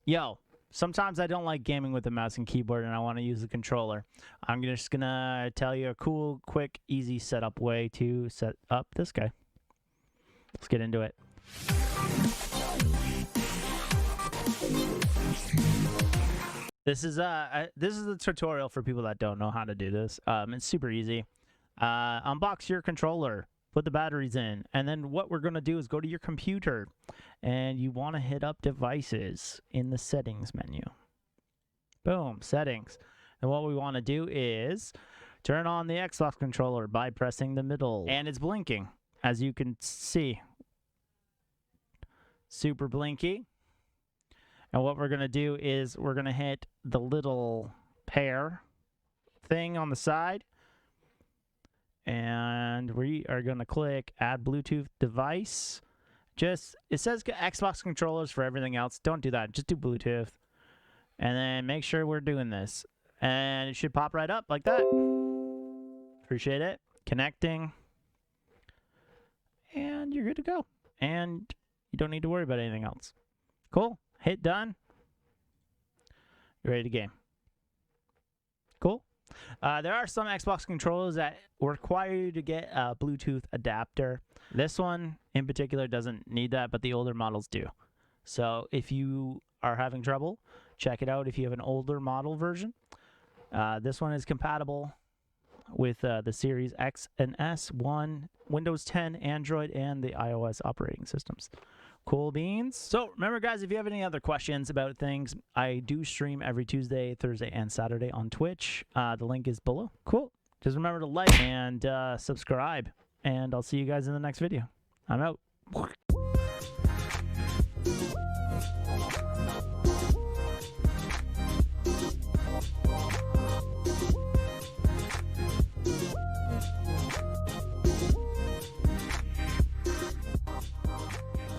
Yo, sometimes I don't like gaming with the mouse and keyboard and I want to use the controller. I'm just going to tell you a cool, quick, easy setup way to set up this guy. Let's get into it. This is the tutorial for people that don't know how to do this. It's super easy. Unbox your controller, put the batteries in, and then what we're going to do is go to your computer, and you want to hit up devices in the settings menu. Boom, settings. And what we want to do is turn on the Xbox controller by pressing the middle, and it's blinking, as you can see. Super blinky. And what we're going to do is we're going to hit the little pair thing on the side. And we are going to click Add Bluetooth Device. It says Xbox controllers for everything else. Don't do that. Just do Bluetooth. And then make sure we're doing this. And it should pop right up like that. Appreciate it. Connecting. And you're good to go. And you don't need to worry about anything else. Cool. Hit done. You're ready to game. Cool. There are some Xbox controllers that require you to get a Bluetooth adapter. This one in particular doesn't need that, but the older models do. So if you are having trouble, check it out if you have an older model version. This one is compatible with the Series X and S, Windows 10, Android, and the iOS operating systems. Cool beans. So remember, guys, if you have any other questions about things, I do stream every Tuesday, Thursday, and Saturday on Twitch. The link is below. Cool. Just remember to like and subscribe, and I'll see you guys in the next video. I'm out.